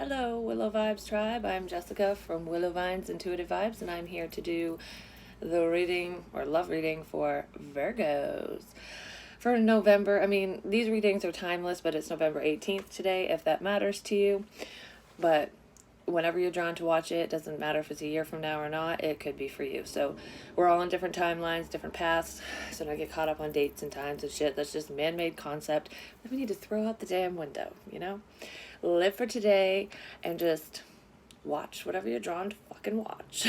Hello, Willow Vibes Tribe. I'm Jessica from Willow Vines Intuitive Vibes, and I'm here to do the reading or love reading for Virgos for November. I mean, these readings are timeless, but it's November 18th today, if that matters to you. But whenever you're drawn to watch it, doesn't matter if it's a year from now or not, it could be for you. So we're all on different timelines, different paths, so don't get caught up on dates and times and shit. That's just a man-made concept that we need to throw out the damn window, you know? Live for today and just watch whatever you're drawn to fucking watch.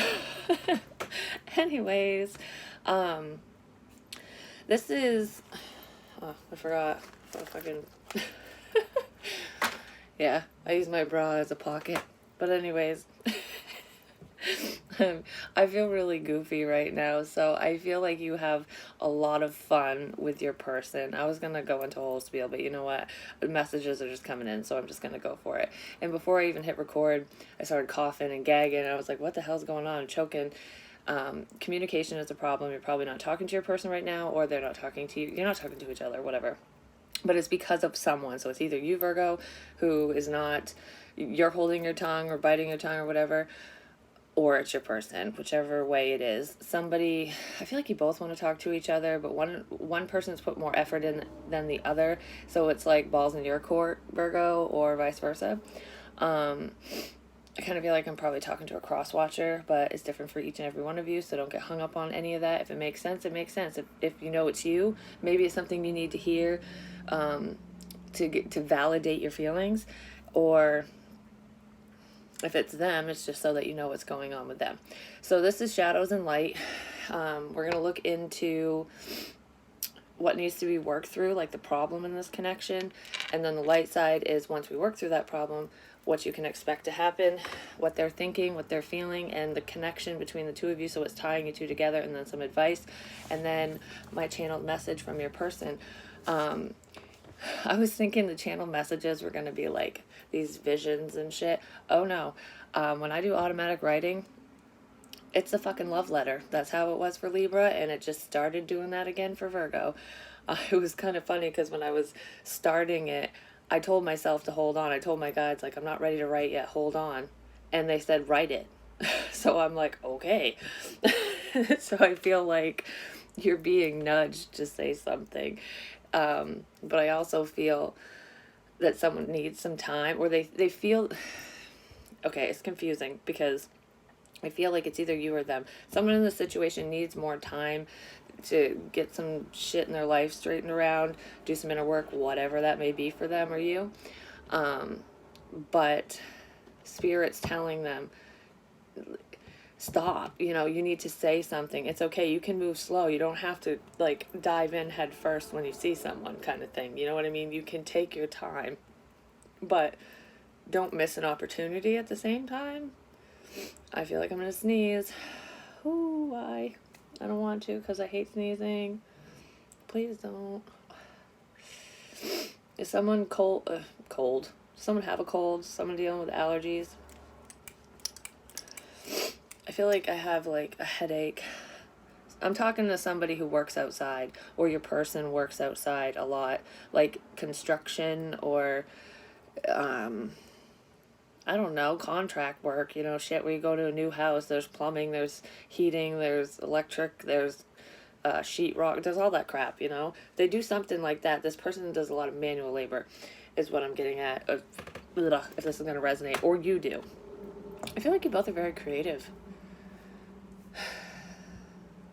Anyways, this is, oh, I forgot. Oh, fucking, yeah, I use my bra as a pocket. But anyways, I feel really goofy right now, so I feel like you have a lot of fun with your person. I was going to go into a whole spiel, but you know what? The messages are just coming in, so I'm just going to go for it. And before I even hit record, I started coughing and gagging, and I was like, what the hell's going on? Choking. Communication is a problem. You're probably not talking to your person right now, or they're not talking to you. You're not talking to each other, whatever. But it's because of someone. So it's either you, Virgo, who is not, you're holding your tongue or biting your tongue or whatever, or it's your person, whichever way it is. Somebody, I feel like you both want to talk to each other, but one person's put more effort in than the other. So it's like balls in your court, Virgo, or vice versa. I kind of feel like I'm probably talking to a cross-watcher, but it's different for each and every one of you, so don't get hung up on any of that. If it makes sense, it makes sense. If you know it's you, maybe it's something you need to hear to validate your feelings, or if it's them, it's just so that you know what's going on with them. So this is Shadows and Light. We're going to look into what needs to be worked through, like the problem in this connection. And then the light side is once we work through that problem, what you can expect to happen, what they're thinking, what they're feeling, and the connection between the two of you. So it's tying you two together, and then some advice. And then my channeled message from your person. I was thinking the channel messages were going to be like these visions and shit. Oh no. When I do automatic writing, it's a fucking love letter. That's how it was for Libra, and it just started doing that again for Virgo. It was kind of funny because when I was starting it, I told myself to hold on. I told my guides, like, I'm not ready to write yet, hold on. And they said, write it. So I'm like, okay. So I feel like you're being nudged to say something. But I also feel that someone needs some time, or they feel, okay, it's confusing because I feel like it's either you or them. Someone in the situation needs more time to get some shit in their life straightened around, do some inner work, whatever that may be for them or you. But Spirit's telling them, stop, you need to say something. It's okay. You can move slow. You don't have to like dive in head first when you see someone, kind of thing. You know what I mean? You can take your time, but don't miss an opportunity at the same time. I feel like I'm going to sneeze. Ooh, why? I don't want to because I hate sneezing. Please don't. Is someone cold? Someone have a cold? Someone dealing with allergies? I feel like I have like a headache. I'm talking to somebody who works outside, or your person works outside a lot, like construction or I don't know, contract work, shit where you go to a new house, there's plumbing, there's heating, there's electric, there's sheetrock, there's all that crap, They do something like that. This person does a lot of manual labor, is what I'm getting at, if this is going to resonate, or you do. I feel like you both are very creative.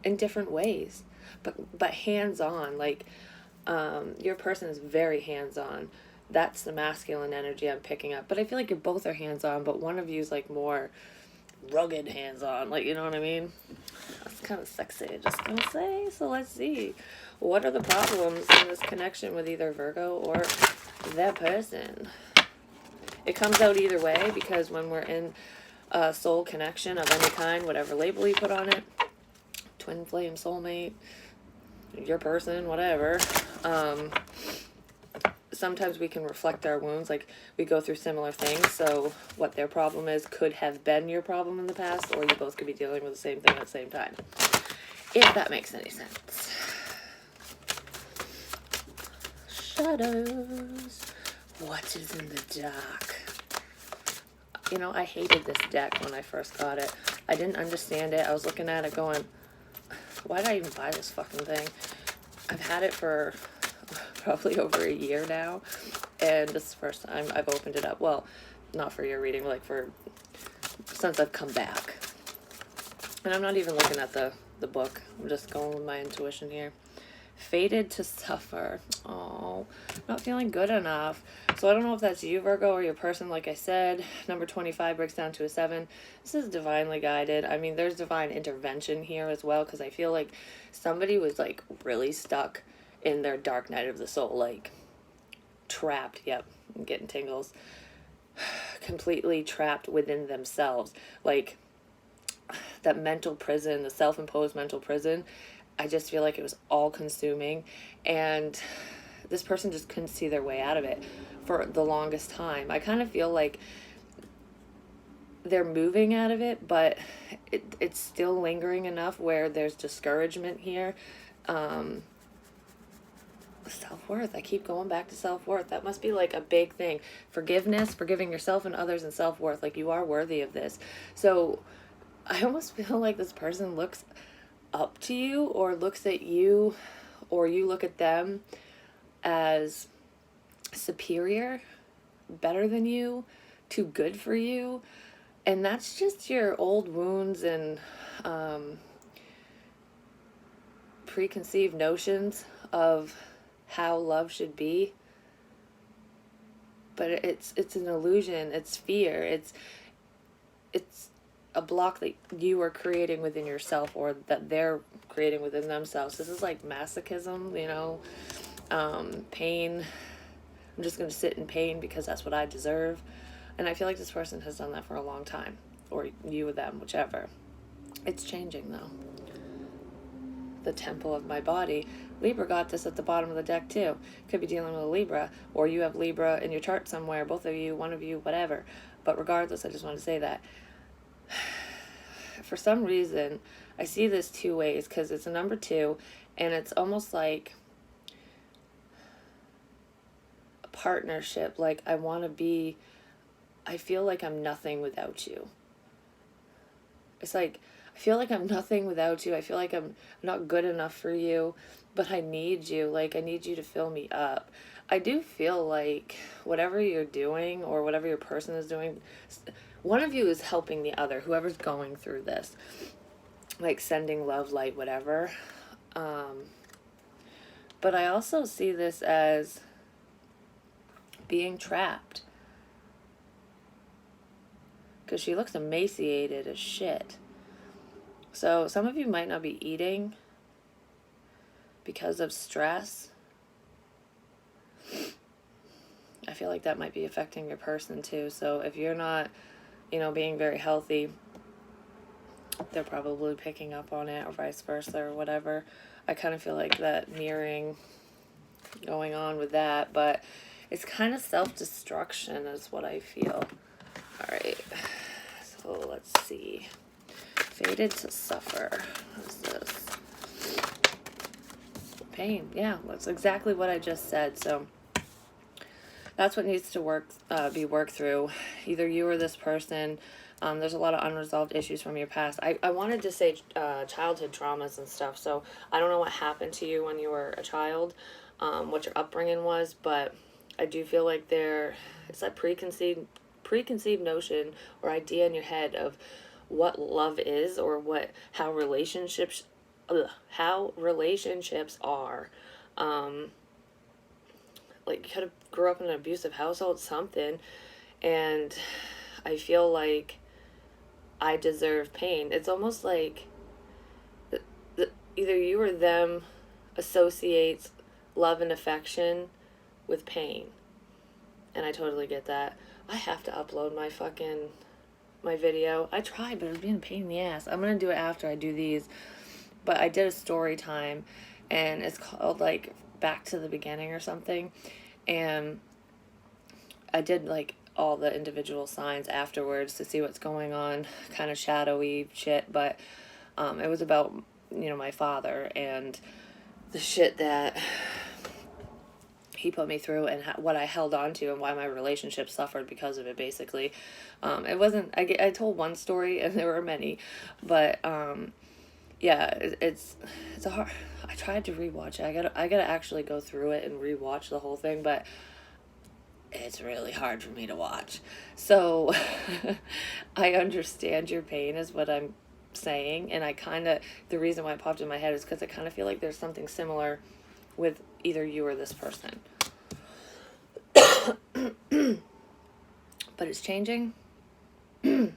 In different ways, but hands-on, like, your person is very hands-on. That's the masculine energy I'm picking up. But I feel like you both are hands-on, but one of you is like more rugged hands-on. Like, you know what I mean? That's kind of sexy, just gonna say. So let's see. What are the problems in this connection with either Virgo or their person? It comes out either way because when we're in a soul connection of any kind, whatever label you put on it, twin flame, soulmate, your person, whatever, sometimes we can reflect our wounds, like we go through similar things, so what their problem is could have been your problem in the past, or you both could be dealing with the same thing at the same time, if that makes any sense. Shadows, what is in the dark? you know, I hated this deck when I first got it. I didn't understand it. I was looking at it going, why did I even buy this fucking thing? I've had it for probably over a year now, and this is the first time I've opened it up. Well, not for your reading, like since I've come back. And I'm not even looking at the book. I'm just going with my intuition here. Fated to suffer. Oh, not feeling good enough. So I don't know if that's you, Virgo, or your person. Like I said, number 25 breaks down to a 7. This is divinely guided. I mean, there's divine intervention here as well, because I feel like somebody was like really stuck in their dark night of the soul, like trapped. Yep, I'm getting tingles. Completely trapped within themselves, like that mental prison, the self-imposed mental prison. I just feel like it was all consuming, and this person just couldn't see their way out of it for the longest time. I kind of feel like they're moving out of it, but it's still lingering enough where there's discouragement here. Self-worth. I keep going back to self-worth. That must be like a big thing. Forgiveness, forgiving yourself and others, and self-worth. Like, you are worthy of this. So I almost feel like this person looks up to you, or looks at you, or you look at them as superior, better than you, too good for you. And that's just your old wounds and preconceived notions of how love should be. But it's an illusion. It's fear. It's a block that you are creating within yourself, or that they're creating within themselves. This is like masochism, you know, pain. I'm just going to sit in pain because that's what I deserve. And I feel like this person has done that for a long time, or you with them, whichever. It's changing though. The temple of my body. Libra got this at the bottom of the deck too. Could be dealing with a Libra, or you have Libra in your chart somewhere, both of you, one of you, whatever. But regardless, I just want to say that for some reason, I see this two ways, because it's a number 2, and it's almost like a partnership. Like, I feel like I'm nothing without you. It's like, I feel like I'm nothing without you. I feel like I'm not good enough for you, but I need you. Like, I need you to fill me up. I do feel like whatever you're doing, or whatever your person is doing, one of you is helping the other, whoever's going through this, like sending love, light, whatever. But I also see this as being trapped, because she looks emaciated as shit. So some of you might not be eating because of stress. I feel like that might be affecting your person too. So if you're not, you know, being very healthy, they're probably picking up on it, or vice versa, or whatever. I kind of feel like that mirroring going on with that, but it's kind of self-destruction is what I feel. All right, so let's see. Fated to suffer. What's this? Pain. Yeah, that's exactly what I just said. So that's what needs to be worked through. Either you or this person. There's a lot of unresolved issues from your past. I wanted to say childhood traumas and stuff. So I don't know what happened to you when you were a child, what your upbringing was, but I do feel like it's that preconceived notion or idea in your head of what love is, or how relationships are. Like, you could have grew up in an abusive household, something, and I feel like I deserve pain. It's almost like either you or them associates love and affection with pain. And I totally get that. I have to upload my video. I tried, but it was being a pain in the ass. I'm going to do it after I do these. But I did a story time, and it's called, like, Back to the Beginning or something. And I did, like, all the individual signs afterwards to see what's going on, kind of shadowy shit. But it was about, you know, my father and the shit that he put me through, and what I held on to, and why my relationship suffered because of it, basically. It wasn't, I told one story, and there were many, but yeah, it's a hard, I tried to rewatch it. I gotta actually go through it and rewatch the whole thing, but it's really hard for me to watch. So I understand your pain is what I'm saying, and I kind of, the reason why it popped in my head is because I kind of feel like there's something similar with either you or this person. But it's changing. It's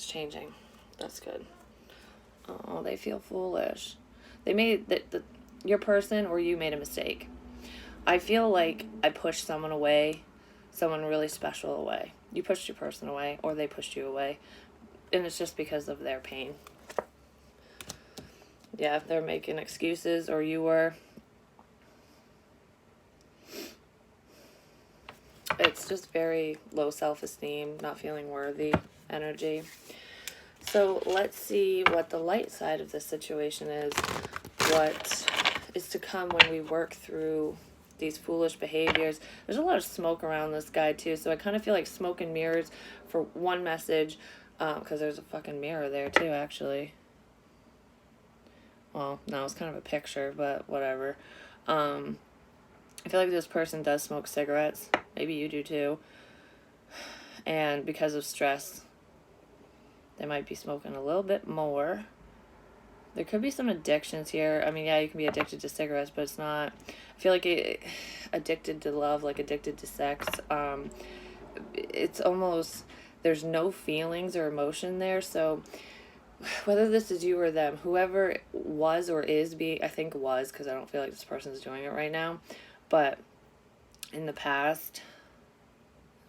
changing. That's good. Oh, they feel foolish. They made your person or you made a mistake. I feel like I pushed someone away, someone really special away. You pushed your person away, or they pushed you away, and it's just because of their pain. Yeah, they're making excuses, or you were. It's just very low self-esteem, not feeling worthy energy. So let's see what the light side of this situation is. What is to come when we work through these foolish behaviors. There's a lot of smoke around this guy too, so I kind of feel like smoke and mirrors for one message, because there's a fucking mirror there too, actually. Well, no, it's kind of a picture, but whatever. I feel like this person does smoke cigarettes. Maybe you do too. And because of stress, they might be smoking a little bit more. There could be some addictions here. I mean, yeah, you can be addicted to cigarettes, but it's not... I feel like addicted to love, like addicted to sex. It's almost... There's no feelings or emotion there, so... Whether this is you or them, whoever was or is being... I think was, because I don't feel like this person's doing it right now. But in the past,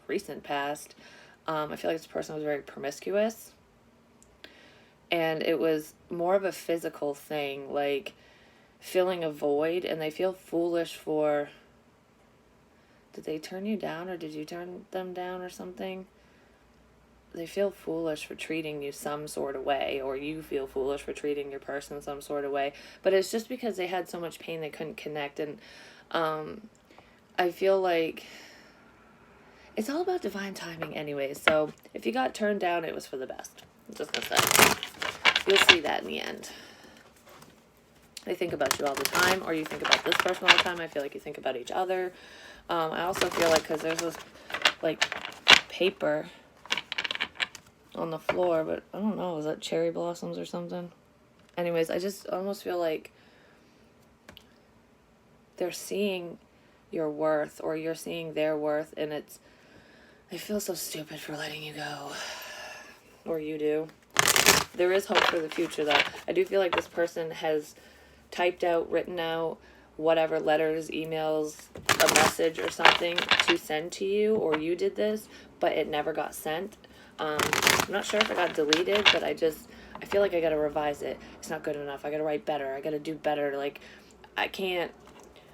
recent past, I feel like this person was very promiscuous. And it was more of a physical thing, like filling a void, and they feel foolish for... Did they turn you down, or did you turn them down or something? They feel foolish for treating you some sort of way, or you feel foolish for treating your person some sort of way. But it's just because they had so much pain they couldn't connect, and I feel like it's all about divine timing anyway. So if you got turned down, it was for the best. I'm just gonna say. You'll see that in the end. They think about you all the time, or you think about this person all the time. I feel like you think about each other. I also feel like, because there's this, like, paper on the floor, but I don't know, is that cherry blossoms or something? Anyways, I just almost feel like they're seeing your worth, or you're seeing their worth, and it's... I feel so stupid for letting you go. Or you do. There is hope for the future, though. I do feel like this person has typed out, written out, whatever, letters, emails, a message or something to send to you, or you did this, but it never got sent. I'm not sure if it got deleted, but I feel like I gotta revise it. It's not good enough. I gotta write better. I gotta do better. Like, I can't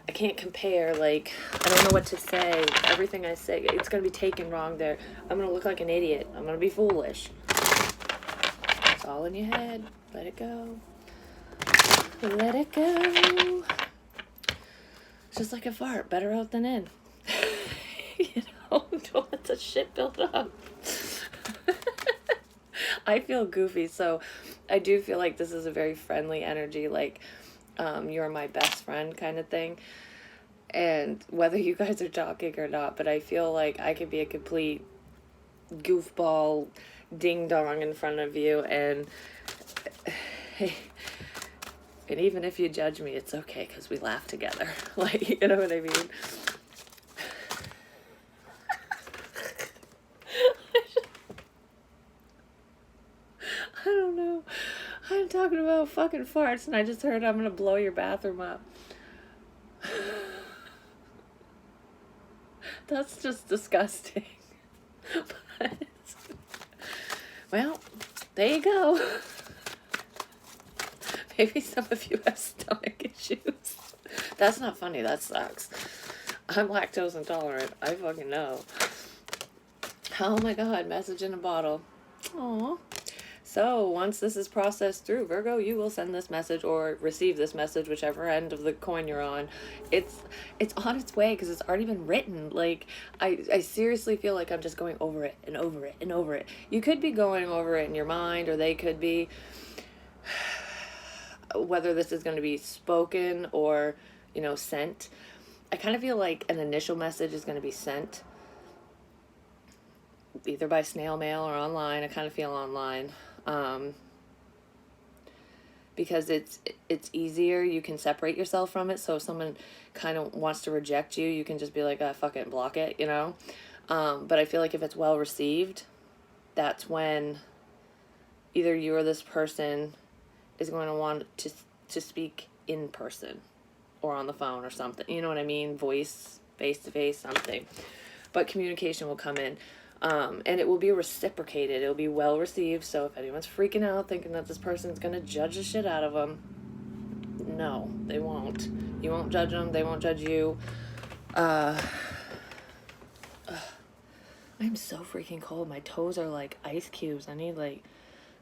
compare. Like, I don't know what to say. Everything I say, it's gonna be taken wrong there. I'm gonna look like an idiot. I'm gonna be foolish. It's all in your head. Let it go. Let it go. It's just like a fart. Better out than in. You know, don't let the shit build up. I feel goofy, so I do feel like this is a very friendly energy, like, you're my best friend kind of thing. And whether you guys are talking or not, but I feel like I could be a complete goofball ding-dong in front of you, and even if you judge me, it's okay, because we laugh together. Like, you know what I mean? I don't know. I'm talking about fucking farts, and I just heard I'm gonna blow your bathroom up. That's just disgusting. But, well, there you go. Maybe some of you have stomach issues. That's not funny. That sucks. I'm lactose intolerant. I fucking know. Oh my god. Message in a bottle. Aww. So once this is processed through, Virgo, you will send this message or receive this message, whichever end of the coin you're on. It's on its way because it's already been written. Like, I seriously feel like I'm just going over it and over it and over it. You could be going over it in your mind, or they could be. Whether this is going to be spoken or, sent. I kind of feel like an initial message is going to be sent either by snail mail or online. I kind of feel online. Because it's easier. You can separate yourself from it. So if someone kind of wants to reject you, you can just be like, fuck it, block it, But I feel like if it's well received, that's when either you or this person is going to want to speak in person or on the phone or something. You know what I mean? Voice, face-to-face, something. But communication will come in. And it will be reciprocated. It'll be well received. So if anyone's freaking out thinking that this person's going to judge the shit out of them, no, they won't. You won't judge them. They won't judge you. I'm so freaking cold. My toes are like ice cubes. I need like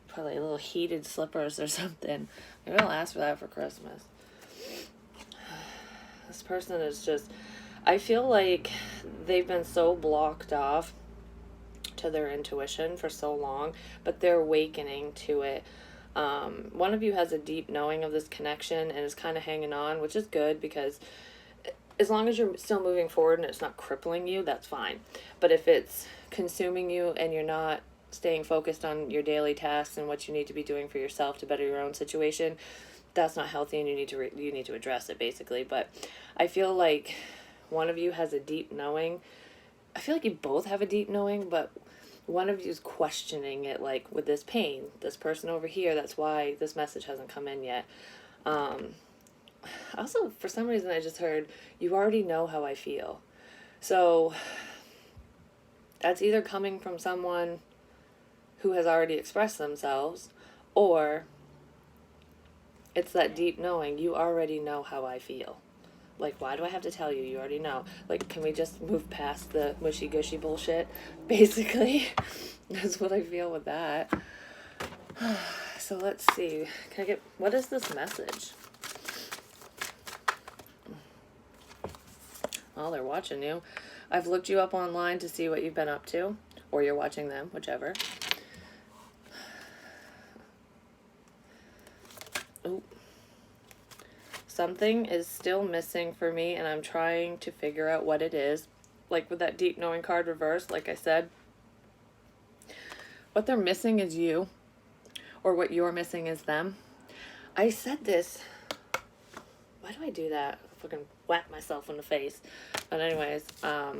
probably little heated slippers or something. Maybe I'll ask for that for Christmas. This person is just, I feel like they've been so blocked off to their intuition for so long, but they're awakening to it. One of you has a deep knowing of this connection and is kind of hanging on, which is good because as long as you're still moving forward and it's not crippling you, that's fine. But if it's consuming you and you're not staying focused on your daily tasks and what you need to be doing for yourself to better your own situation, that's not healthy, and you need to address it, basically. But I feel like one of you has a deep knowing. I feel like you both have a deep knowing, but one of you is questioning it, like with this pain, this person over here, that's why this message hasn't come in yet. Also, for some reason, I just heard, you already know how I feel. So that's either coming from someone who has already expressed themselves, or it's that deep knowing, you already know how I feel. Like, why do I have to tell you? You already know. Like, can we just move past the mushy-gushy bullshit? Basically, that's what I feel with that. So let's see. What is this message? Oh, they're watching you. I've looked you up online to see what you've been up to, or you're watching them, whichever. Oh. Something is still missing for me, and I'm trying to figure out what it is. Like with that deep knowing card reversed, like I said, what they're missing is you, or what you're missing is them. I said this. Why do I do that? I fucking whack myself in the face. But anyways, I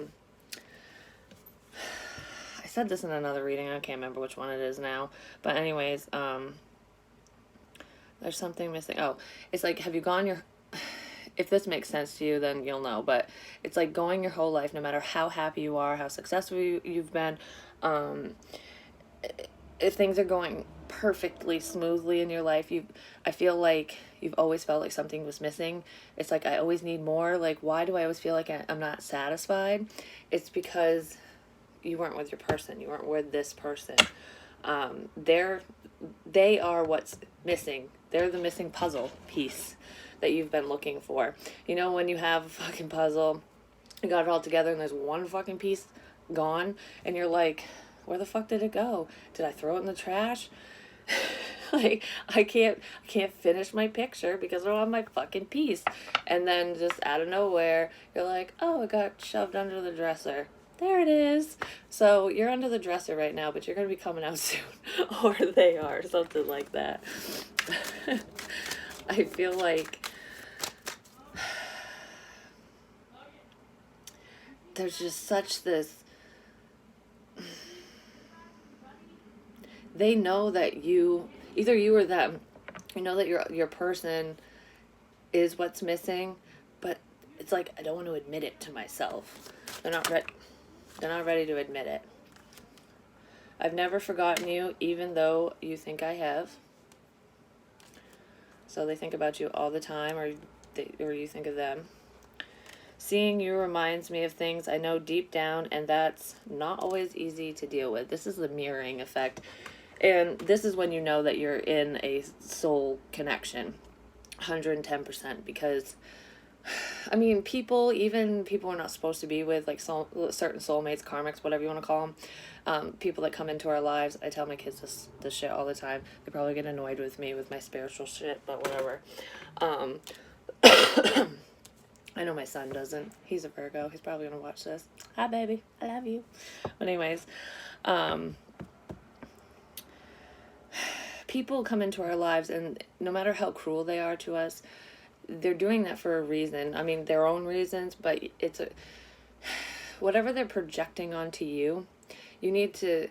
said this in another reading. I can't remember which one it is now. But anyways, there's something missing. Oh, it's like, have you gone if this makes sense to you, then you'll know, but it's like going your whole life, no matter how happy you are, how successful you've been, if things are going perfectly smoothly in your life, I feel like you've always felt like something was missing. It's like, I always need more. Like, why do I always feel like I'm not satisfied? It's because you weren't with your person. You weren't with this person. They are what's missing. They're the missing puzzle piece that you've been looking for. You know, when you have a fucking puzzle, you got it all together and there's one fucking piece gone, and you're like, where the fuck did it go? Did I throw it in the trash? Like, I can't finish my picture because I don't have my fucking piece. And then just out of nowhere, you're like, oh, it got shoved under the dresser. There it is. So you're under the dresser right now, but you're going to be coming out soon. Or they are, something like that. I feel like there's just such this, they know that either you or them, you know that your person is what's missing, but it's like, I don't want to admit it to myself. They're not ready to admit it. I've never forgotten you, even though you think I have. So they think about you all the time, or you think of them. Seeing you reminds me of things I know deep down, and that's not always easy to deal with. This is the mirroring effect. And this is when you know that you're in a soul connection, 110%, because I mean, people, even people we're not supposed to be with, like certain soulmates, karmics, whatever you want to call them, people that come into our lives. I tell my kids this shit all the time. They probably get annoyed with me with my spiritual shit, but whatever. I know my son doesn't. He's a Virgo. He's probably going to watch this. Hi, baby. I love you. But anyways, people come into our lives, and no matter how cruel they are to us, they're doing that for a reason. I mean, their own reasons, but whatever they're projecting onto you, you need to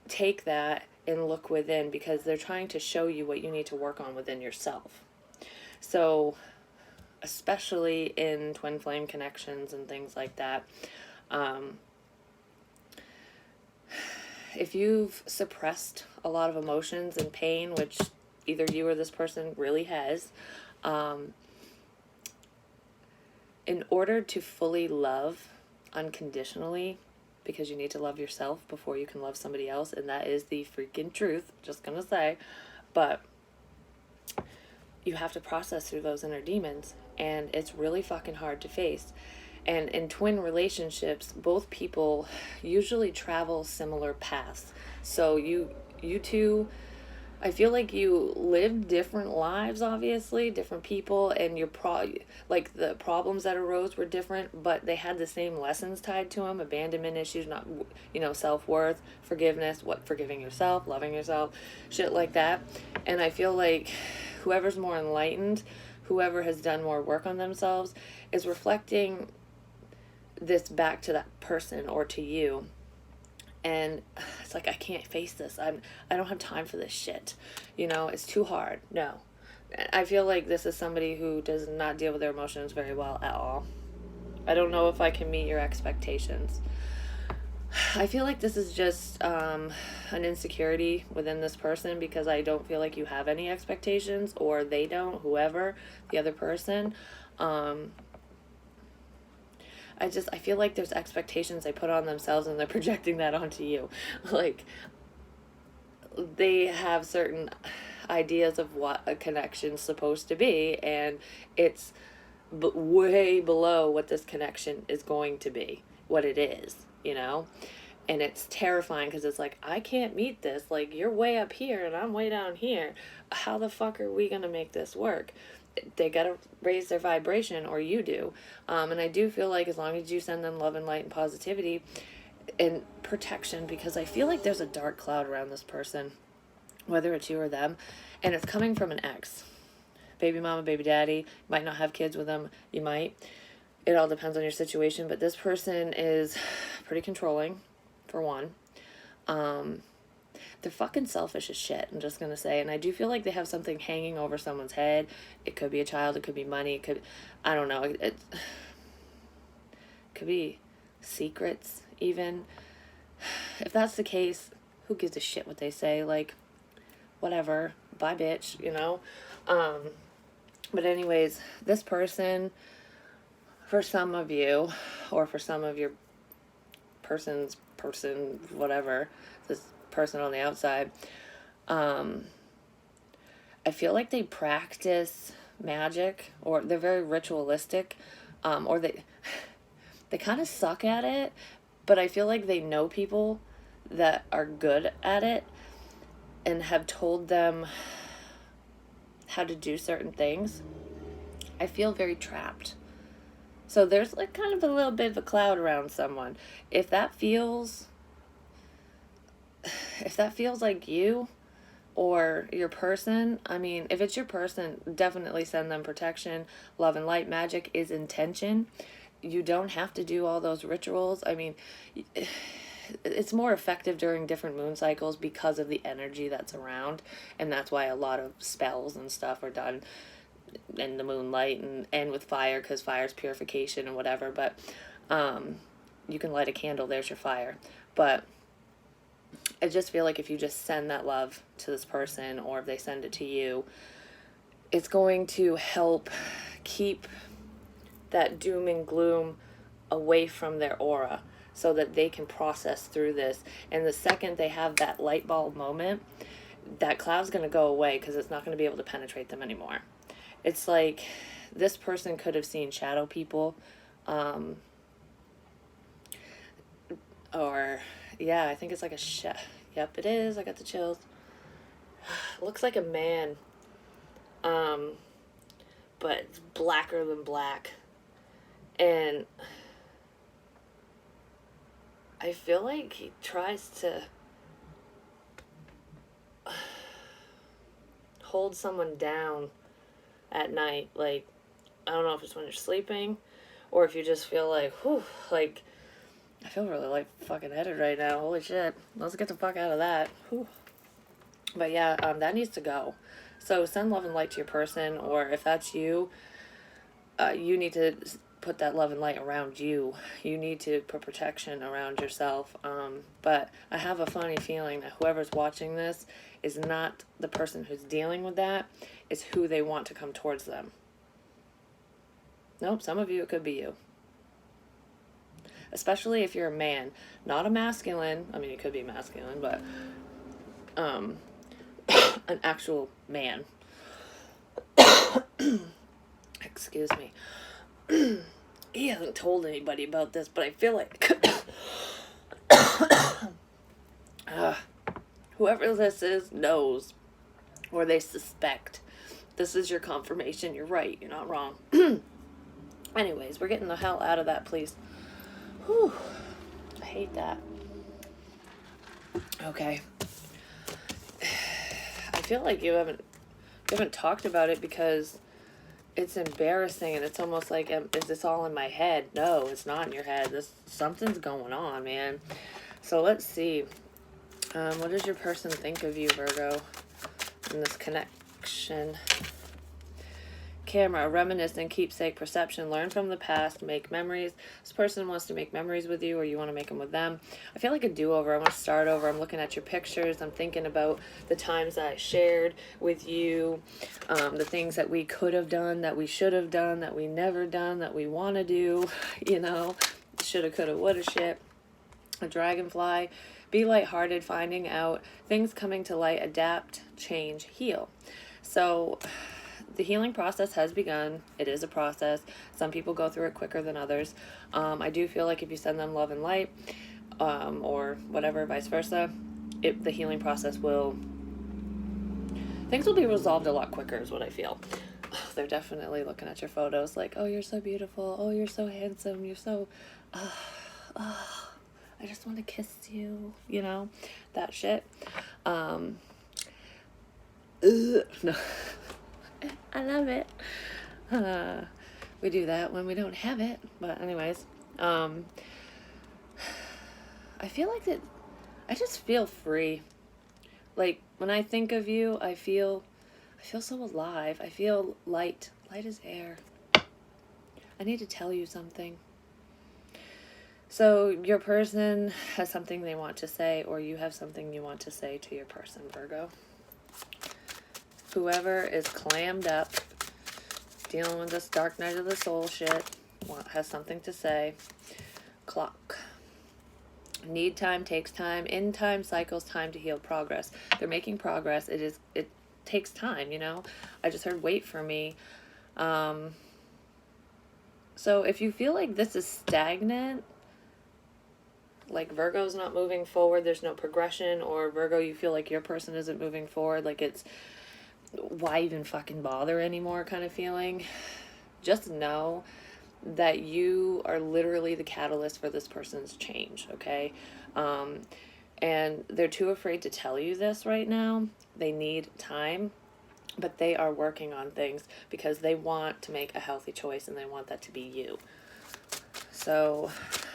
take that and look within, because they're trying to show you what you need to work on within yourself. So, especially in twin flame connections and things like that, if you've suppressed a lot of emotions and pain, which either you or this person really has, in order to fully love unconditionally, because you need to love yourself before you can love somebody else, and that is the freaking truth, just gonna say, but you have to process through those inner demons, and it's really fucking hard to face. And in twin relationships, both people usually travel similar paths. So you two, I feel like you lived different lives, obviously, different people, and like the problems that arose were different, but they had the same lessons tied to them: abandonment issues, not, self-worth, forgiveness, forgiving yourself, loving yourself, shit like that. And I feel like whoever's more enlightened, whoever has done more work on themselves, is reflecting this back to that person or to you. And it's like, I can't face this. I don't have time for this shit. It's too hard. No. I feel like this is somebody who does not deal with their emotions very well at all. I don't know if I can meet your expectations. I feel like this is just an insecurity within this person, because I don't feel like you have any expectations, or they don't, whoever, the other person. I feel like there's expectations they put on themselves, and they're projecting that onto you. Like, they have certain ideas of what a connection's supposed to be, and it's way below what this connection is going to be, what it is, And it's terrifying, because it's like, I can't meet this. Like, you're way up here and I'm way down here. How the fuck are we going to make this work? They got to raise their vibration, or you do. And I do feel like as long as you send them love and light and positivity and protection, because I feel like there's a dark cloud around this person, whether it's you or them, and it's coming from an ex. Baby mama, baby daddy, might not have kids with them, you might. It all depends on your situation, but this person is pretty controlling, for one. They're fucking selfish as shit, I'm just gonna say. And I do feel like they have something hanging over someone's head. It could be a child, it could be money, it could, I don't know, it could be secrets, even. If that's the case, who gives a shit what they say? Like, whatever, bye bitch, But anyways, this person, for some of you, or for some of your person, whatever, this person on the outside, I feel like they practice magic, or they're very ritualistic, or they kind of suck at it, but I feel like they know people that are good at it and have told them how to do certain things. I feel very trapped. So there's like kind of a little bit of a cloud around someone. If that feels like you or your person, I mean, if it's your person, definitely send them protection. Love and light. Magic is intention. You don't have to do all those rituals. I mean, it's more effective during different moon cycles because of the energy that's around, and that's why a lot of spells and stuff are done in the moonlight and with fire, because fire's purification and whatever. But you can light a candle, there's your fire. But I just feel like if you just send that love to this person, or if they send it to you, it's going to help keep that doom and gloom away from their aura. so that they can process through this. And the second they have that light bulb moment, that cloud's going to go away because it's not going to be able to penetrate them anymore. It's like this person could have seen shadow people, or yeah, I think it's like a yep, it is. I got the chills. Looks like a man, but it's blacker than black. And I feel like he tries to hold someone down at night. Like, I don't know if it's when you're sleeping or if you just feel like, whew, like, I feel really like fucking headed right now. Holy shit. Let's get the fuck out of that. Whew. But yeah, that needs to go. So send love and light to your person, or if that's you, you need to put that love and light around you. You need to put protection around yourself. But I have a funny feeling that whoever's watching this is not the person who's dealing with that. It's who they want to come towards them. Nope, some of you, it could be you. Especially if you're a man. Not a masculine. I mean, it could be masculine, but an actual man. Excuse me. He hasn't told anybody about this, but I feel like whoever this is knows, or they suspect. This is your confirmation. You're right. You're not wrong. Anyways, we're getting the hell out of that, please. Whew. I hate that. Okay. I feel like you haven't talked about it because it's embarrassing, and it's almost like, is this all in my head? No, it's not in your head. Something's going on, man. So let's see. What does your person think of you, Virgo, in this connection? Camera, reminisce and keepsake, perception, learn from the past, make memories. This person wants to make memories with you, or you want to make them with them. I feel like a do-over. I want to start over. I'm looking at your pictures. I'm thinking about the times I shared with you, the things that we could have done, that we should have done, that we never done, that we want to do, you know, shoulda, coulda, woulda shit. A dragonfly, be lighthearted, finding out, things coming to light, adapt, change, heal. So the healing process has begun. It is a process. Some people go through it quicker than others. I do feel like if you send them love and light, or whatever, vice versa, the healing process things will be resolved a lot quicker is what I feel. They're definitely looking at your photos like, oh, you're so beautiful. Oh, you're so handsome. You're so, I just want to kiss you, you know, that shit. No. I love it. We do that when we don't have it. But anyways, I feel like that I just feel free. Like when I think of you, I feel so alive. I feel light. Light as air. I need to tell you something. So your person has something they want to say, or you have something you want to say to your person, Virgo. Whoever is clammed up, dealing with this dark night of the soul shit, has something to say. Clock. Need time, takes time. In time, cycles, time to heal, progress. They're making progress. It takes time, you know. I just heard wait for me. So if you feel like this is stagnant, like Virgo's not moving forward, there's no progression, or Virgo, you feel like your person isn't moving forward, like it's, why even fucking bother anymore kind of feeling, just know that you are literally the catalyst for this person's change, okay? And they're too afraid to tell you this right now. They need time, but they are working on things because they want to make a healthy choice, and they want that to be you. So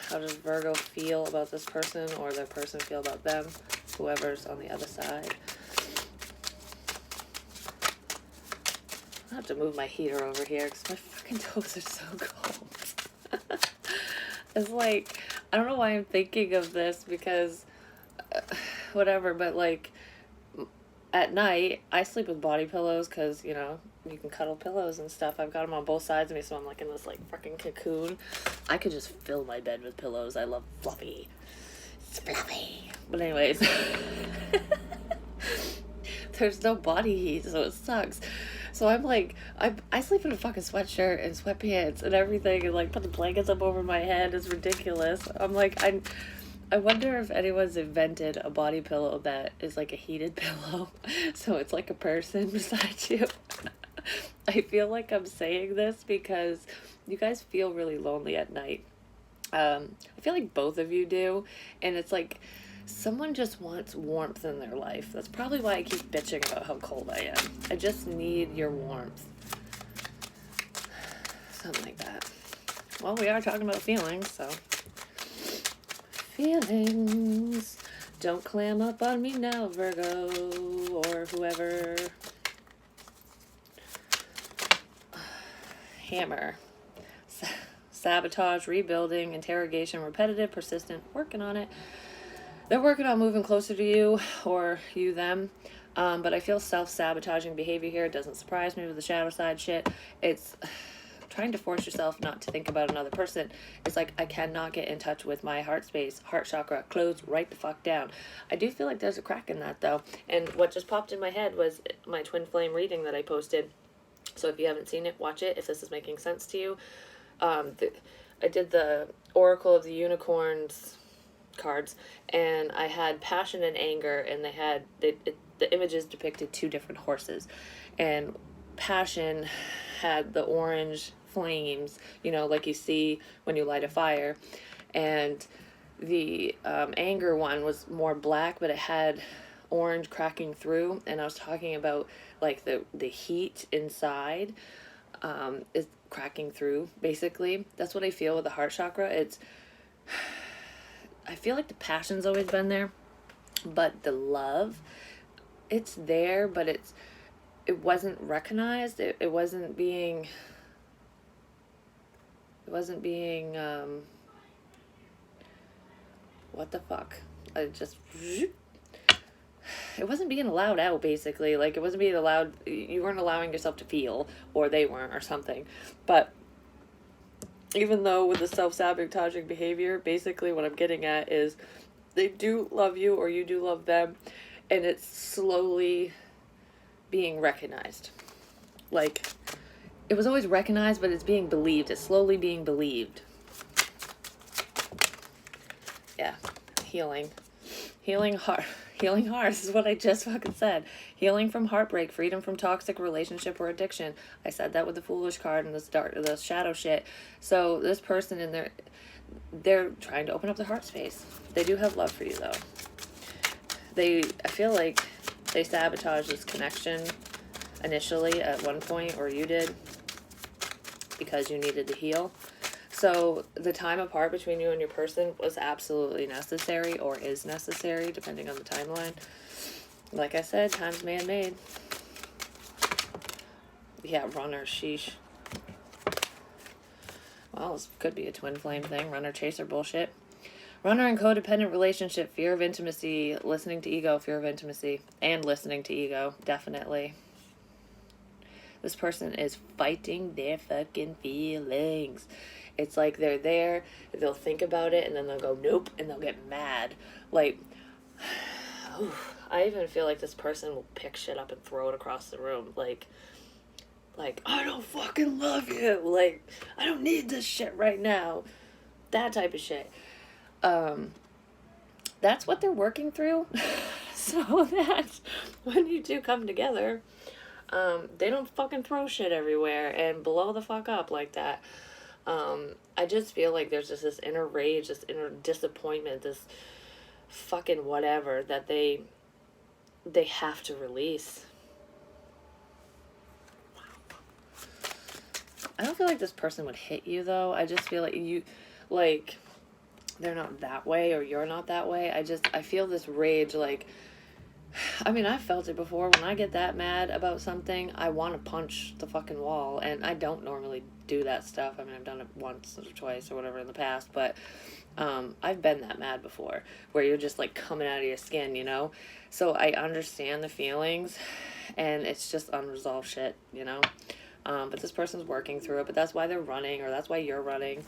how does Virgo feel about this person, or their person feel about them, whoever's on the other side? I have to move my heater over here because my fucking toes are so cold. It's like, I don't know why I'm thinking of this because, whatever, but like, at night, I sleep with body pillows because, you know, you can cuddle pillows and stuff. I've got them on both sides of me, so I'm like in this like freaking cocoon. I could just fill my bed with pillows. I love fluffy. It's fluffy. But anyways, there's no body heat, so it sucks. So I'm like, I sleep in a fucking sweatshirt and sweatpants and everything, and like put the blankets up over my head. It's ridiculous. I'm like, I wonder if anyone's invented a body pillow that is like a heated pillow, so it's like a person beside you. I feel like I'm saying this because you guys feel really lonely at night. I feel like both of you do, and it's like someone just wants warmth in their life. That's probably why I keep bitching about how cold I am. I just need your warmth. Something like that. Well, we are talking about feelings, so. Feelings. Don't clam up on me now, Virgo, or whoever. Hammer. Sabotage, rebuilding, interrogation, repetitive, persistent, working on it. They're working on moving closer to you, or you them. But I feel self-sabotaging behavior here. It doesn't surprise me with the shadow side shit. It's trying to force yourself not to think about another person. It's like, I cannot get in touch with my heart space, heart chakra, closed right the fuck down. I do feel like there's a crack in that, though. And what just popped in my head was my twin flame reading that I posted. So if you haven't seen it, watch it if this is making sense to you. I did the Oracle of the Unicorns cards, and I had passion and anger, and the images depicted two different horses, and passion had the orange flames, you know, like you see when you light a fire, and the anger one was more black, but it had orange cracking through, and I was talking about like the heat inside is cracking through, basically. That's what I feel with the heart chakra. I feel like the passion's always been there, but the love, it's there, but it wasn't recognized. It wasn't being what the fuck? It wasn't being allowed out, basically. Like, it wasn't being allowed, you weren't allowing yourself to feel, or they weren't, or something. But even though with the self-sabotaging behavior, basically what I'm getting at is they do love you, or you do love them, and it's slowly being recognized. Like, it was always recognized, but it's being believed. It's slowly being believed. Yeah. Healing. Healing hearts is what I just fucking said. Healing from heartbreak, freedom from toxic relationship or addiction. I said that with the Foolish card and the shadow shit. So this person in there, they're trying to open up their heart space. They do have love for you, though. I feel like they sabotaged this connection initially at one point, or you did, because you needed to heal. So the time apart between you and your person was absolutely necessary, or is necessary, depending on the timeline. Like I said, time's man-made. Yeah, runner, sheesh. Well, this could be a twin flame thing. Runner, chaser bullshit. Runner and codependent relationship, fear of intimacy, listening to ego, fear of intimacy, and listening to ego, definitely. This person is fighting their fucking feelings. It's like they're there, they'll think about it, and then they'll go, nope, and they'll get mad. Like, I even feel like this person will pick shit up and throw it across the room. Like, I don't fucking love you. Like, I don't need this shit right now. That type of shit. That's what they're working through. So that when you two come together, they don't fucking throw shit everywhere and blow the fuck up like that. I just feel like there's just this inner rage, this inner disappointment, this fucking whatever that they have to release. I don't feel like this person would hit you, though. I just feel like they're not that way, or you're not that way. I feel this rage, like, I mean, I've felt it before. When I get that mad about something, I want to punch the fucking wall. And I don't normally do that stuff. I mean, I've done it once or twice or whatever in the past. But I've been that mad before, where you're just like coming out of your skin, you know? So I understand the feelings. And it's just unresolved shit, you know? But this person's working through it. But that's why they're running, or that's why you're running.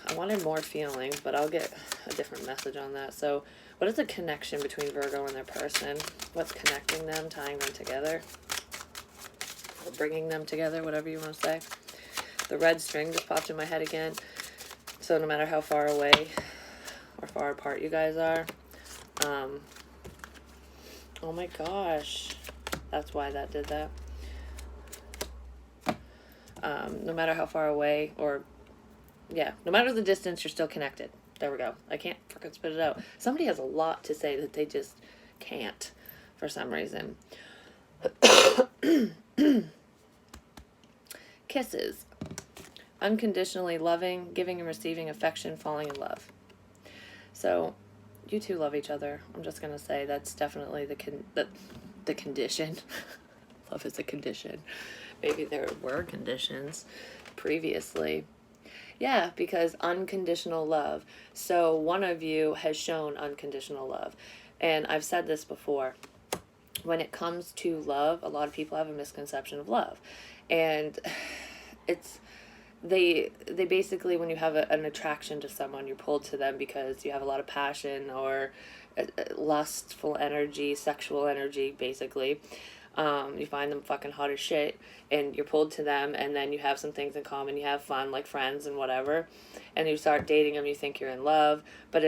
I wanted more feelings, but I'll get a different message on that. So, what is the connection between Virgo and their person? What's connecting them, tying them together, or bringing them together, whatever you want to say? The red string just popped in my head again. So, no matter how far away or far apart you guys are, oh my gosh, that's why that did that. No matter how far away, or yeah, no matter the distance, you're still connected. There we go. I can't freaking spit it out. Somebody has a lot to say that they just can't for some reason. Kisses. Unconditionally loving, giving and receiving affection, falling in love. So, you two love each other. I'm just going to say that's definitely the condition. Love is a condition. Maybe there were conditions previously. Yeah, because unconditional love. So one of you has shown unconditional love. And I've said this before. When it comes to love, a lot of people have a misconception of love. And it's they basically, when you have an attraction to someone, you're pulled to them because you have a lot of passion or lustful energy, sexual energy, basically. You find them fucking hot as shit, and you're pulled to them, and then you have some things in common, you have fun, like friends and whatever, and you start dating them, you think you're in love, but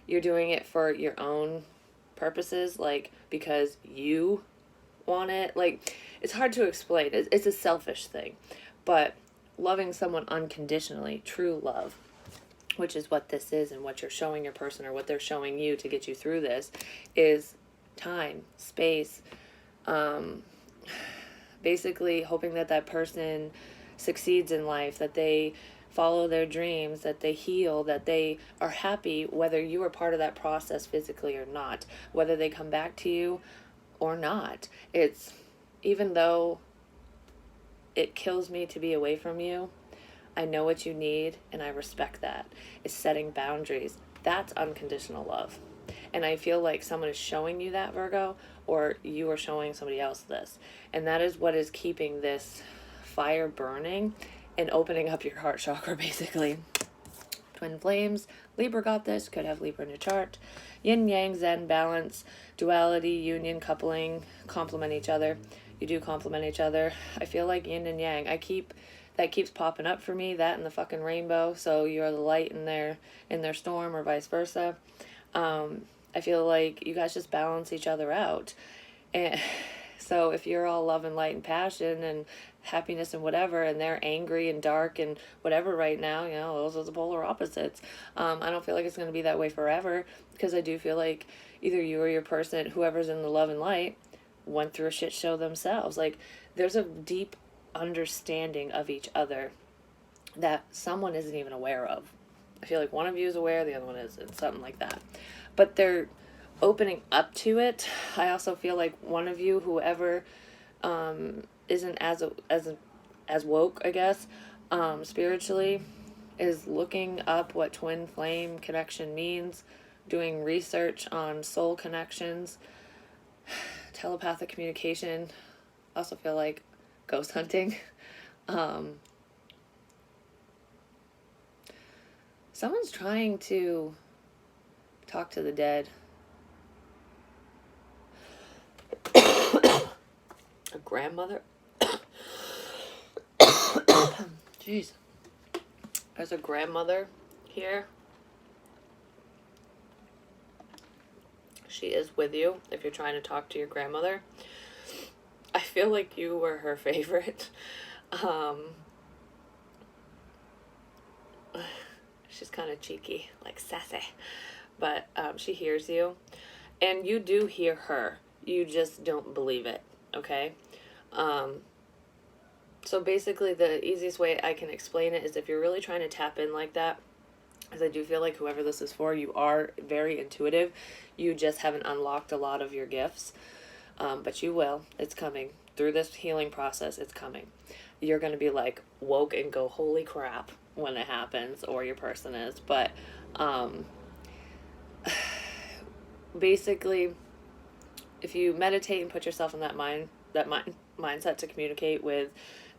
you're doing it for your own purposes, like, because you want it, like, it's hard to explain, it's a selfish thing, but loving someone unconditionally, true love, which is what this is, and what you're showing your person, or what they're showing you to get you through this, is time, space, basically hoping that that person succeeds in life, that they follow their dreams, that they heal, that they are happy, whether you are part of that process physically or not, whether they come back to you or not. It's, even though it kills me to be away from you, I know what you need, and I respect that. It's setting boundaries. That's unconditional love. And I feel like someone is showing you that, Virgo, or you are showing somebody else this. And that is what is keeping this fire burning and opening up your heart chakra, basically. Twin flames. Libra got this. Could have Libra in your chart. Yin, yang, zen, balance, duality, union, coupling, complement each other. You do complement each other. I feel like yin and yang. That keeps popping up for me, that and the fucking rainbow. So you're the light in their storm, or vice versa. I feel like you guys just balance each other out. And so if you're all love and light and passion and happiness and whatever, and they're angry and dark and whatever right now, you know, those are the polar opposites. I don't feel like it's going to be that way forever, because I do feel like either you or your person, whoever's in the love and light, went through a shit show themselves. Like, there's a deep understanding of each other that someone isn't even aware of. I feel like one of you is aware, the other one isn't, something like that. But they're opening up to it. I also feel like one of you, whoever isn't as woke, I guess, spiritually, is looking up what twin flame connection means, doing research on soul connections, telepathic communication. I also feel like ghost hunting. Someone's trying to talk to the dead. A grandmother. Jeez. There's a grandmother here. She is with you if you're trying to talk to your grandmother. I feel like you were her favorite. She's kind of cheeky, like sassy. But she hears you. And you do hear her. You just don't believe it, okay? So basically the easiest way I can explain it is, if you're really trying to tap in like that, Because I do feel like whoever this is for, you are very intuitive. You just haven't unlocked a lot of your gifts. But you will. It's coming. Through this healing process, it's coming. You're going to be like woke and go, holy crap, when it happens, or your person is. But basically, if you meditate and put yourself in that mindset to communicate with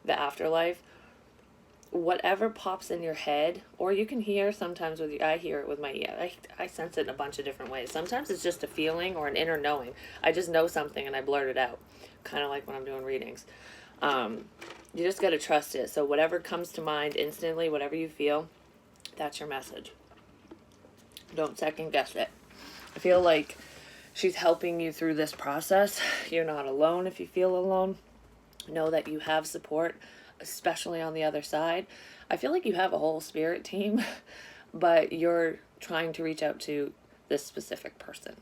the afterlife, whatever pops in your head, or you can hear sometimes with I hear it with my ear. I sense it in a bunch of different ways. Sometimes it's just a feeling or an inner knowing. I just know something and I blurt it out, kind of like when I'm doing readings. You just got to trust it. So whatever comes to mind instantly, whatever you feel, that's your message. Don't second guess it. I feel like she's helping you through this process. You're not alone if you feel alone. Know that you have support, especially on the other side. I feel like you have a whole spirit team, but you're trying to reach out to this specific person.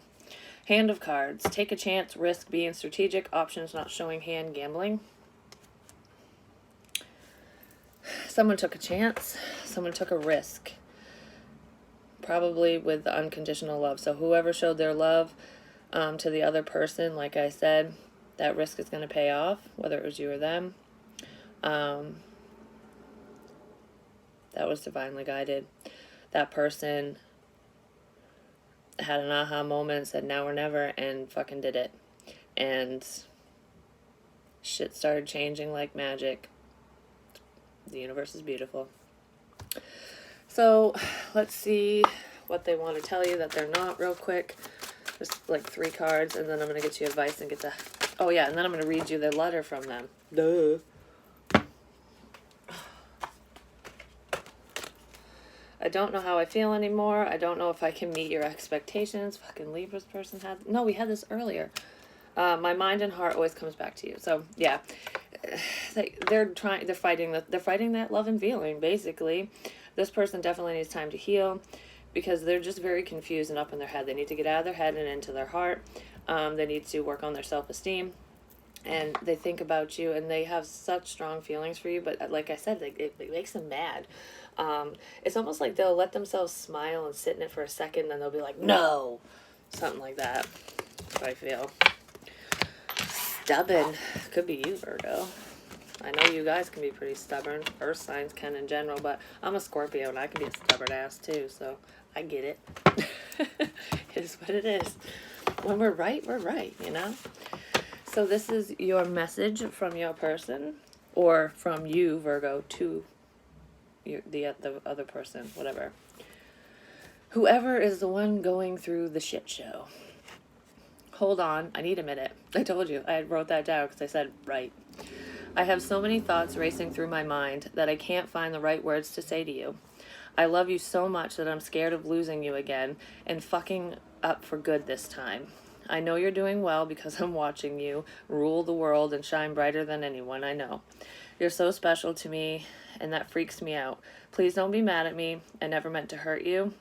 Hand of cards. Take a chance, risk, being strategic, options not showing hand, gambling. Someone took a chance. Someone took a risk. Probably with the unconditional love. So whoever showed their love to the other person, like I said, that risk is going to pay off, whether it was you or them. That was divinely guided. That person had an aha moment, said now or never, and fucking did it. And shit started changing like magic. The universe is beautiful. So let's see what they want to tell you that they're not real quick. Just like 3 cards, and then I'm going to get you advice and get to... Oh yeah, and then I'm going to read you the letter from them. Duh. I don't know how I feel anymore. I don't know if I can meet your expectations. Fucking Libra's person had... No, we had this earlier. My mind and heart always comes back to you. So, yeah. They're fighting that love and feeling, basically. This person definitely needs time to heal because they're just very confused and up in their head. They need to get out of their head and into their heart. They need to work on their self-esteem. And they think about you, and they have such strong feelings for you. But like I said, it makes them mad. It's almost like they'll let themselves smile and sit in it for a second, and then they'll be like, no! Something like that. That's what I feel. Stubborn. Could be you, Virgo. I know you guys can be pretty stubborn. Earth signs can in general, but I'm a Scorpio, and I can be a stubborn ass, too, so I get it. It is what it is. When we're right, you know? So this is your message from your person, or from you, Virgo, to the other person, whatever. Whoever is the one going through the shit show. Hold on, I need a minute. I told you, I wrote that down because I said right. I have so many thoughts racing through my mind that I can't find the right words to say to you. I love you so much that I'm scared of losing you again and fucking up for good this time. I know you're doing well because I'm watching you rule the world and shine brighter than anyone I know. You're so special to me, and that freaks me out. Please don't be mad at me. I never meant to hurt you.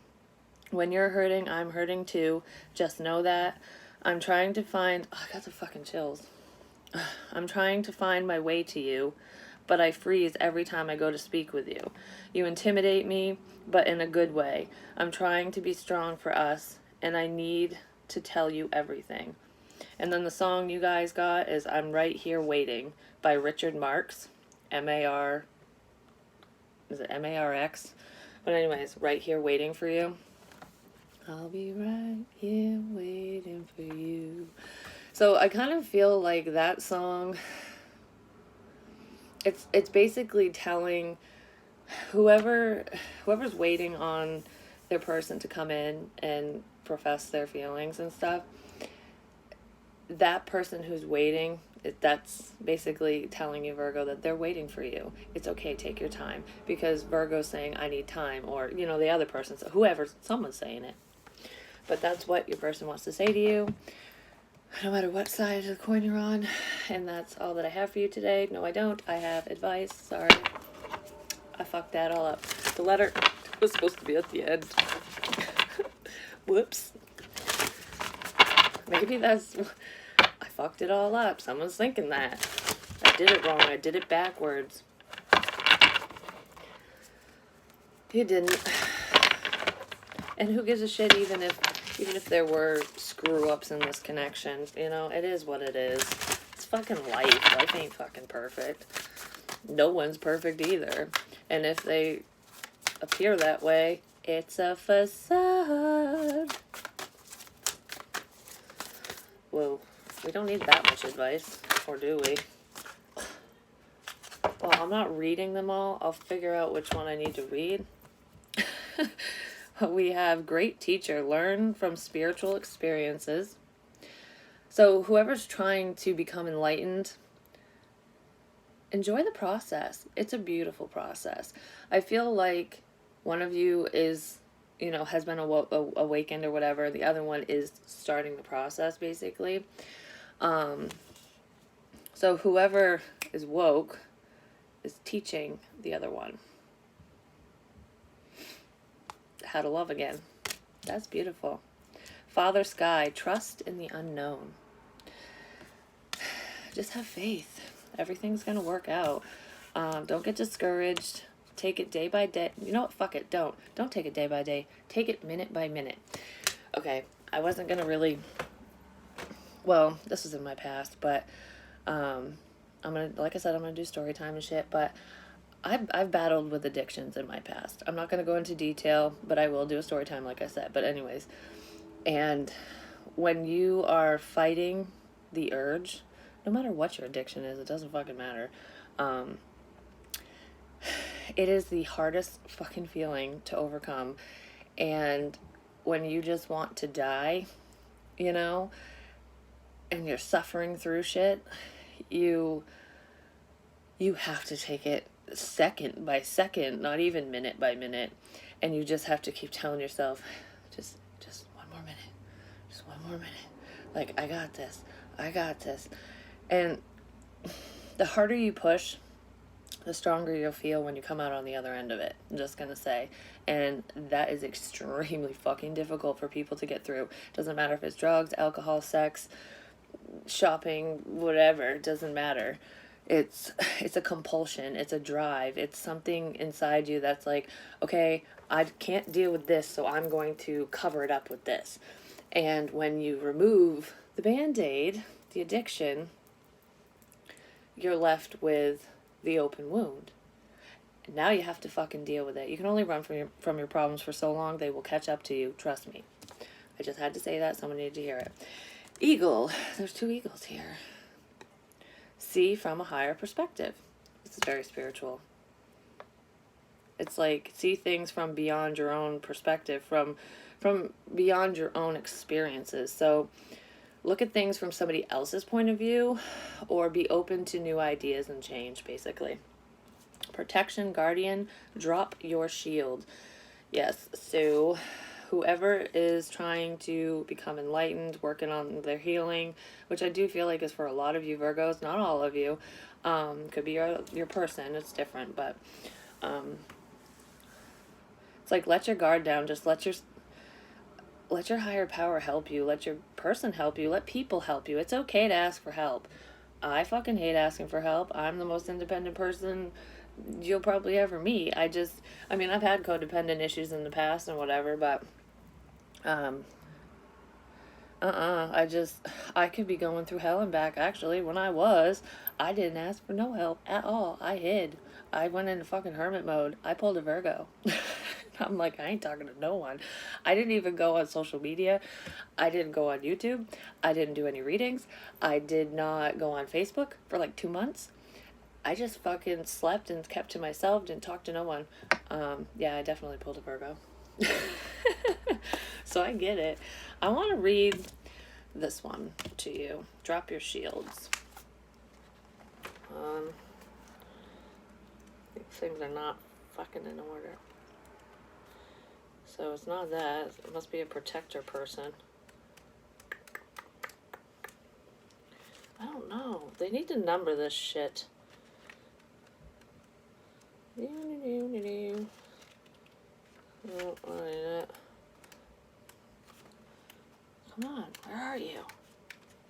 When you're hurting, I'm hurting too. Just know that. I'm trying to find... Oh, I got the fucking chills. I'm trying to find my way to you, but I freeze every time I go to speak with you. You intimidate me, but in a good way. I'm trying to be strong for us, and I need to tell you everything. And then the song you guys got is I'm Right Here Waiting by Richard Marx. M-A-R... Is it M-A-R-X? But anyways, right here waiting for you. I'll be right here waiting for you. So I kind of feel like that song, it's basically telling whoever's waiting on their person to come in and profess their feelings and stuff, that person who's waiting, that's basically telling you, Virgo, that they're waiting for you. It's okay, take your time. Because Virgo's saying, I need time. Or, you know, the other person, someone's saying it. But that's what your person wants to say to you, no matter what side of the coin you're on. And that's all that I have for you today. No, I don't. I have advice. Sorry. I fucked that all up. The letter was supposed to be at the end. Whoops. Maybe that's... I fucked it all up. Someone's thinking that. I did it wrong. I did it backwards. You didn't. And who gives a shit even if there were screw-ups in this connection? You know, it is what it is. It's fucking life. Life ain't fucking perfect. No one's perfect either. And if they appear that way, it's a facade. Whoa. We don't need that much advice. Or do we? Well, I'm not reading them all. I'll figure out which one I need to read. We have great teacher, learn from spiritual experiences. So whoever's trying to become enlightened, enjoy the process. It's a beautiful process. I feel like one of you is, you know, has been awakened or whatever. The other one is starting the process, basically. So whoever is woke is teaching the other one how to love again. That's beautiful. Father Sky, trust in the unknown. Just have faith. Everything's going to work out. Don't get discouraged. Take it day by day. You know what? Fuck it. Don't take it day by day. Take it minute by minute. Okay. I wasn't going to really... Well, this was in my past, but I'm going to... Like I said, I'm going to do story time and shit, but I've battled with addictions in my past. I'm not going to go into detail, but I will do a story time, like I said. But anyways, and when you are fighting the urge, no matter what your addiction is, it doesn't fucking matter. It is the hardest fucking feeling to overcome. And when you just want to die, you know, and you're suffering through shit, you have to take it second by second, not even minute by minute, and you just have to keep telling yourself, just one more minute, just one more minute, like, I got this, and the harder you push, the stronger you'll feel when you come out on the other end of it, I'm just gonna say. And that is extremely fucking difficult for people to get through. Doesn't matter if it's drugs, alcohol, sex, shopping, whatever, it doesn't matter. It's a compulsion, it's a drive, it's something inside you that's like, okay, I can't deal with this, so I'm going to cover it up with this. And when you remove the Band-Aid, the addiction, you're left with the open wound. Now you have to fucking deal with it. You can only run from your problems for so long. They will catch up to you, trust me. I just had to say that, someone needed to hear it. Eagle, there's 2 eagles here. See from a higher perspective. This is very spiritual. It's like, see things from beyond your own perspective, from beyond your own experiences. So look at things from somebody else's point of view, or be open to new ideas and change, basically. Protection, guardian, drop your shield. Yes, so whoever is trying to become enlightened, working on their healing, which I do feel like is for a lot of you Virgos, not all of you. Could be your person, it's different, but it's like, let your guard down, just let your higher power help you, let your person help you, let people help you. It's okay to ask for help. I fucking hate asking for help. I'm the most independent person you'll probably ever meet. I mean, I've had codependent issues in the past and whatever, but I could be going through hell and back. Actually, when I didn't ask for no help at all. I hid. I went into fucking hermit mode. I pulled a Virgo. I'm like, I ain't talking to no one. I didn't even go on social media. I didn't go on YouTube. I didn't do any readings. I did not go on Facebook for like 2 months. I just fucking slept and kept to myself, didn't talk to no one. Yeah, I definitely pulled a Virgo. So I get it. I want to read this one to you. Drop your shields. Things are not fucking in order. So it's not that. It must be a protector person. I don't know. They need to number this shit. Oh, come on, where are you?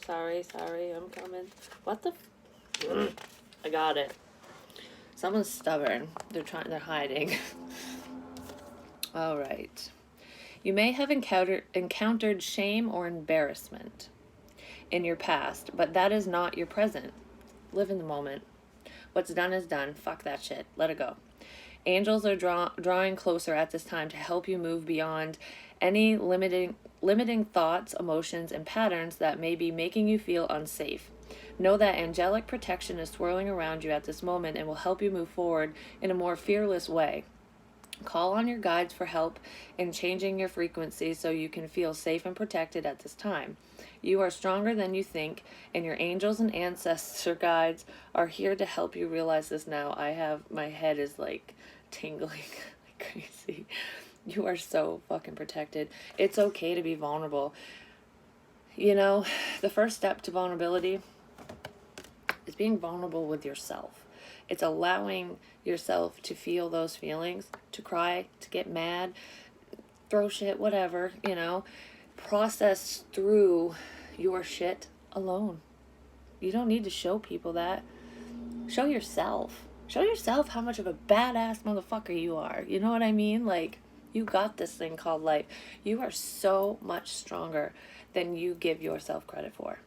Sorry, I'm coming. What the? I got it. Someone's stubborn. They're hiding. All right. You may have encountered shame or embarrassment in your past, but that is not your present. Live in the moment. What's done is done. Fuck that shit. Let it go. Angels are drawing closer at this time to help you move beyond any limiting thoughts, emotions, and patterns that may be making you feel unsafe. Know that angelic protection is swirling around you at this moment and will help you move forward in a more fearless way. Call on your guides for help in changing your frequency so you can feel safe and protected at this time. You are stronger than you think, and your angels and ancestor guides are here to help you realize this now. My head is like tingling like crazy. You are so fucking protected. It's okay to be vulnerable. You know, the first step to vulnerability is being vulnerable with yourself. It's allowing yourself to feel those feelings, to cry, to get mad, throw shit, whatever, you know. Process through your shit alone. You don't need to show people that. Show yourself. Show yourself how much of a badass motherfucker you are. You know what I mean? Like, you got this thing called life. You are so much stronger than you give yourself credit for.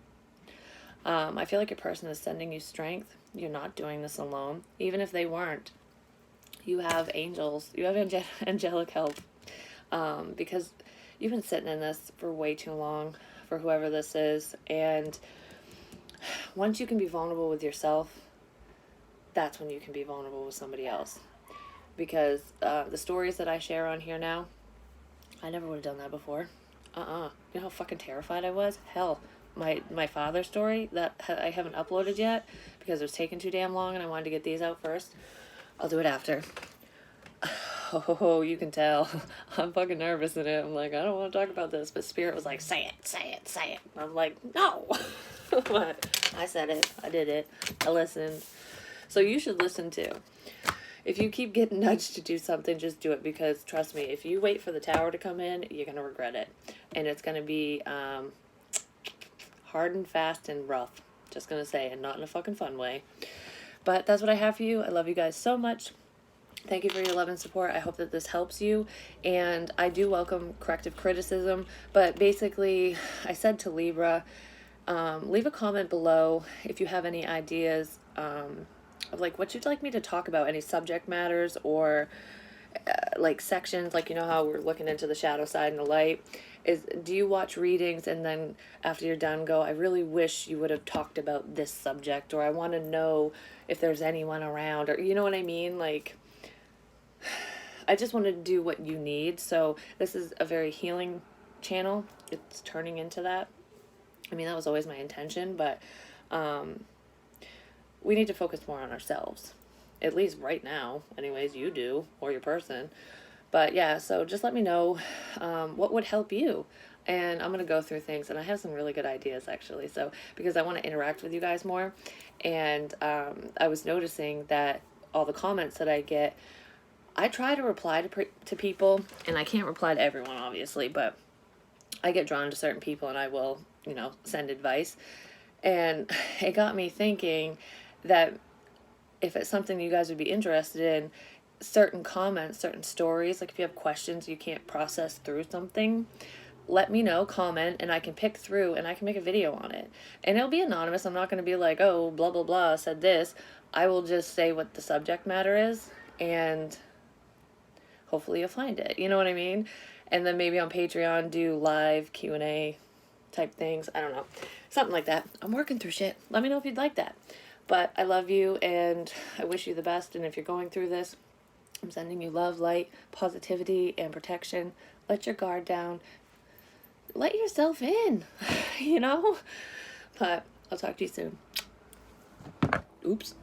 I feel like your person is sending you strength. You're not doing this alone. Even if they weren't, you have angels. You have angelic help. Because you've been sitting in this for way too long, for whoever this is. And once you can be vulnerable with yourself, that's when you can be vulnerable with somebody else. Because the stories that I share on here now, I never would have done that before. You know how fucking terrified I was? Hell, my father's story that I haven't uploaded yet because it was taking too damn long and I wanted to get these out first. I'll do it after. Oh, you can tell. I'm fucking nervous in it. I'm like, I don't want to talk about this. But Spirit was like, say it, say it, say it. I'm like, no. But I said it. I did it. I listened. So you should listen too. If you keep getting nudged to do something, just do it. Because trust me, if you wait for the tower to come in, you're going to regret it. And it's going to be hard and fast and rough. Just going to say, and not in a fucking fun way. But that's what I have for you. I love you guys so much. Thank you for your love and support. I hope that this helps you. And I do welcome corrective criticism. But basically, I said to Libra, leave a comment below if you have any ideas of like what you'd like me to talk about, any subject matters or like sections, like you know how we're looking into the shadow side and the light. Do you watch readings and then after you're done go, I really wish you would have talked about this subject, or I want to know if there's anyone around, or you know what I mean? Like, I just want to do what you need. So this is a very healing channel. It's turning into that. I mean, that was always my intention, but we need to focus more on ourselves. At least right now. Anyways, you do, or your person. But yeah, so just let me know what would help you. And I'm going to go through things, and I have some really good ideas, actually. So, because I want to interact with you guys more. And I was noticing that all the comments that I get, I try to reply to people, and I can't reply to everyone, obviously, but I get drawn to certain people, and I will, you know, send advice. And it got me thinking that if it's something you guys would be interested in, certain comments, certain stories, like if you have questions you can't process through something, let me know, comment, and I can pick through and I can make a video on it. And it'll be anonymous. I'm not going to be like, oh, blah, blah, blah, said this. I will just say what the subject matter is, and hopefully you'll find it. You know what I mean? And then maybe on Patreon do live Q&A type things. I don't know. Something like that. I'm working through shit. Let me know if you'd like that. But I love you, and I wish you the best. And if you're going through this, I'm sending you love, light, positivity, and protection. Let your guard down. Let yourself in, you know? But I'll talk to you soon. Oops.